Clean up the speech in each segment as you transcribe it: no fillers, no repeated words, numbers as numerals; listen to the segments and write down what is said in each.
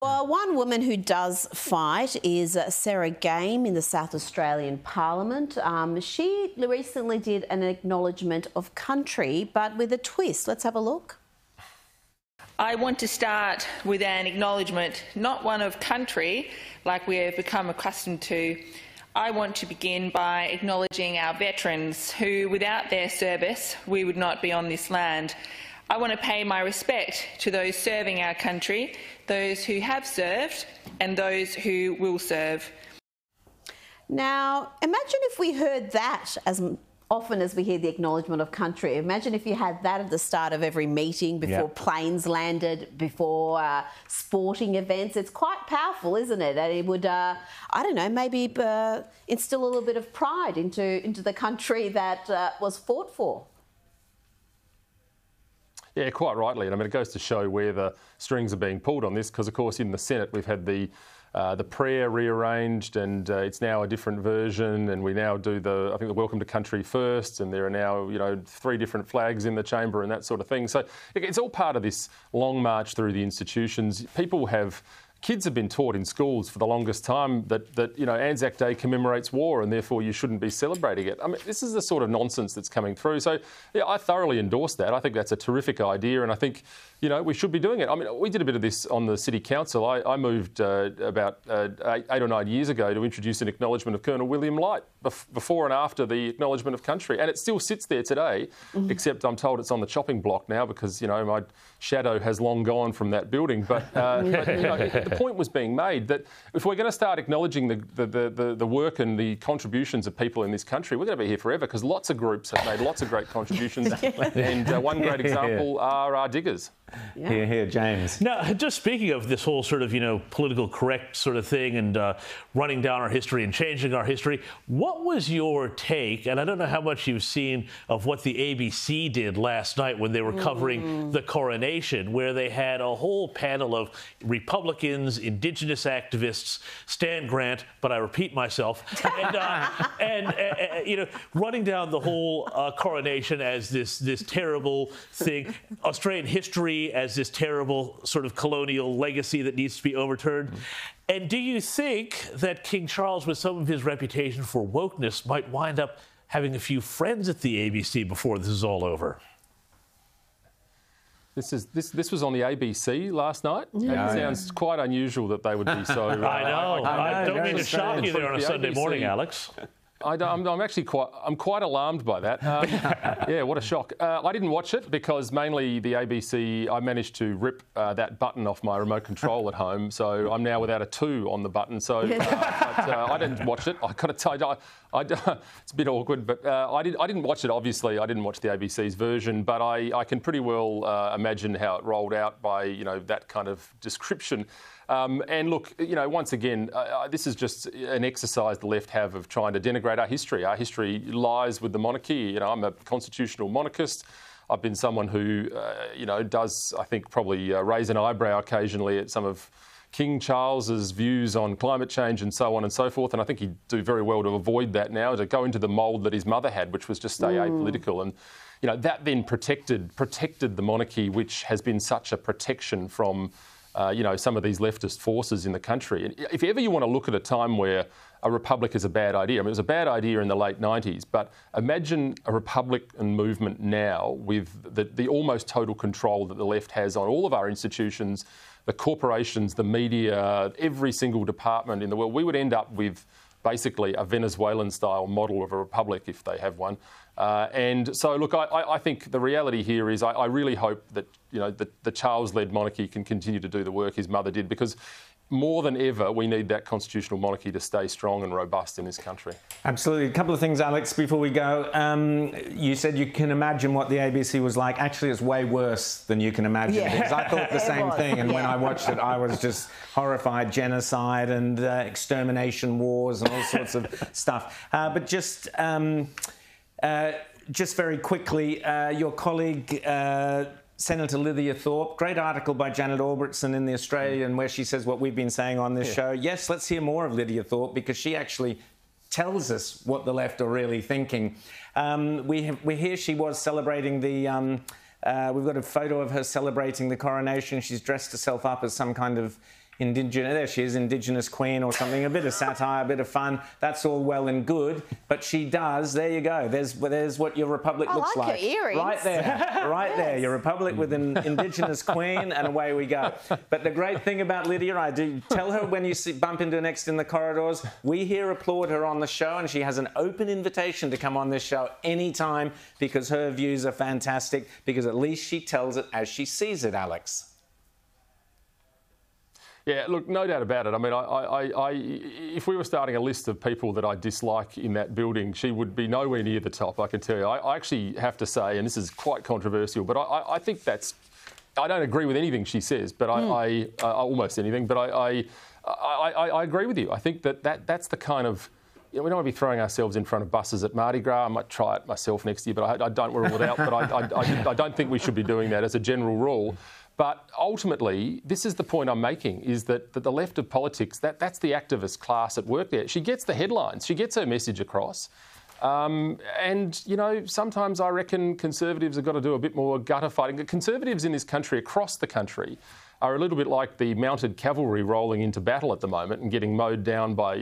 Well, one woman who does fight is Sarah Game in the South Australian Parliament. She recently did an acknowledgement of country, but with a twist. Let's have a look. I want to start with an acknowledgement, not one of country, like we have become accustomed to. I want to begin by acknowledging our veterans who, without their service, we would not be on this land. I want to pay my respect to those serving our country, those who have served and those who will serve. Now, imagine if we heard that as often as we hear the acknowledgement of country. Imagine if you had that at the start of every meeting, before planes landed, before sporting events. It's quite powerful, isn't it? And it would, I don't know, maybe instill a little bit of pride into the country that was fought for. Yeah, quite rightly. And I mean, it goes to show where the strings are being pulled on this, because, of course, in the Senate we've had the prayer rearranged, and it's now a different version, and we now do I think the Welcome to Country first, and there are now, 3 different flags in the chamber and that sort of thing. So it's all part of this long march through the institutions. Kids have been taught in schools for the longest time that Anzac Day commemorates war and therefore you shouldn't be celebrating it. I mean, this is the sort of nonsense that's coming through. So, yeah, I thoroughly endorse that. I think that's a terrific idea, and I think, we should be doing it. I mean, we did a bit of this on the City Council. I moved about 8 or 9 years ago to introduce an acknowledgement of Colonel William Light before and after the acknowledgement of country. And it still sits there today, except I'm told it's on the chopping block now because, my shadow has long gone from that building. But, the point was being made that if we're going to start acknowledging the work and the contributions of people in this country, we're going to be here forever, because lots of groups have made lots of great contributions. And one great example are our diggers. Yeah. Here, James. Now, just speaking of this whole sort of, political correct sort of thing and running down our history and changing our history, what was your take, and I don't know how much you've seen of what the ABC did last night when they were covering the coronation, where they had a whole panel of Republicans, Indigenous activists, Stan Grant, but I repeat myself, and running down the whole coronation as this terrible thing, Australian history as this terrible sort of colonial legacy that needs to be overturned. And do you think that King Charles, with some of his reputation for wokeness, might wind up having a few friends at the ABC before this is all over? This was on the ABC last night. Yeah, it sounds quite unusual that they would be so... I know. I don't mean to shock you there on a Sunday morning, Alex. I'm actually quite alarmed by that. Yeah, what a shock. I didn't watch it because mainly the ABC, I managed to rip that button off my remote control at home, so I'm now without a 2 on the button. So but, I didn't watch it. I got to tell you, it's a bit awkward, but I didn't watch it. Obviously, I didn't watch the ABC's version, but I can pretty well imagine how it rolled out by that kind of description. And look, once again, this is just an exercise the left have of trying to denigrate our history. Our history lies with the monarchy. I'm a constitutional monarchist. I've been someone who, does, I think, probably raise an eyebrow occasionally at some of King Charles's views on climate change and so on and so forth. And I think he'd do very well to avoid that now, to go into the mould that his mother had, which was just stay apolitical. And, that then protected the monarchy, which has been such a protection from some of these leftist forces in the country. If ever you want to look at a time where a republic is a bad idea, I mean, it was a bad idea in the late 90s, but imagine a Republican movement now with the almost total control that the left has on all of our institutions, the corporations, the media, every single department in the world. We would end up with basically a Venezuelan-style model of a republic if they have one. And so, look, I think the reality here is I really hope that, the Charles-led monarchy can continue to do the work his mother did, because more than ever, we need that constitutional monarchy to stay strong and robust in this country. Absolutely. A couple of things, Alex, before we go. You said you can imagine what the ABC was like. Actually, it's way worse than you can imagine. Yeah. Because I thought the same thing, and when I watched it, I was just horrified. Genocide and extermination wars and all sorts of stuff. But just very quickly, your colleague... Senator Lydia Thorpe, great article by Janet Albertson in The Australian where she says what we've been saying on this show. Yes, let's hear more of Lydia Thorpe, because she actually tells us what the left are really thinking. We hear she was celebrating the... we've got a photo of her celebrating the coronation. She's dressed herself up as some kind of there she is, Indigenous Queen or something, a bit of satire, a bit of fun. That's all well and good. But she does, there you go. There's what your republic looks like. I like her earrings. Right there, right there. Your republic with an Indigenous Queen, and away we go. But the great thing about Lydia, I do tell her when you bump into her next in the corridors, we here applaud her on the show, and she has an open invitation to come on this show anytime because her views are fantastic, because at least she tells it as she sees it, Alex. Yeah, look, no doubt about it. I mean, if we were starting a list of people that I dislike in that building, she would be nowhere near the top, I can tell you. I actually have to say, and this is quite controversial, but I think that's... I don't agree with anything she says, but almost anything, but I agree with you. I think that's the kind of... we don't want to be throwing ourselves in front of buses at Mardi Gras. I might try it myself next year, but I don't rule it out. But I don't think we should be doing that as a general rule. But ultimately, this is the point I'm making, is that the left of politics, that's the activist class at work there. She gets the headlines. She gets her message across. And, sometimes I reckon Conservatives have got to do a bit more gutter fighting. Conservatives in this country, across the country, are a little bit like the mounted cavalry rolling into battle at the moment and getting mowed down by,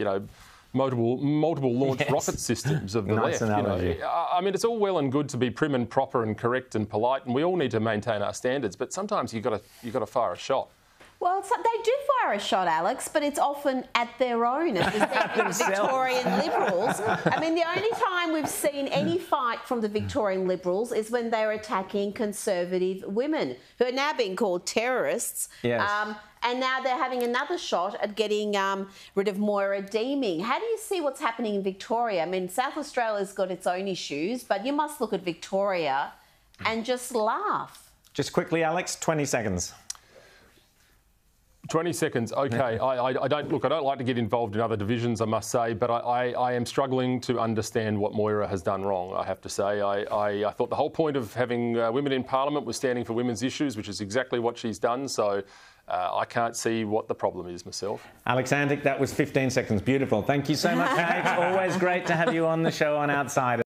multiple launch rocket systems of the nice left. Analogy. I mean, it's all well and good to be prim and proper and correct and polite, and we all need to maintain our standards. But sometimes you've got to fire a shot. Well, they do fire a shot, Alex, but it's often at their own, as the Victorian Liberals. I mean, the only time we've seen any fight from the Victorian Liberals is when they're attacking conservative women, who are now being called terrorists. Yes. And now they're having another shot at getting rid of Moira Deeming. How do you see what's happening in Victoria? I mean, South Australia's got its own issues, but you must look at Victoria and just laugh. Just quickly, Alex, 20 seconds. 20 seconds, OK. I don't like to get involved in other divisions, I must say, but I am struggling to understand what Moira has done wrong, I have to say. I thought the whole point of having women in Parliament was standing for women's issues, which is exactly what she's done, so I can't see what the problem is myself. Alex Antic, that was 15 seconds. Beautiful. Thank you so much, Kate. Always great to have you on the show on Outsiders.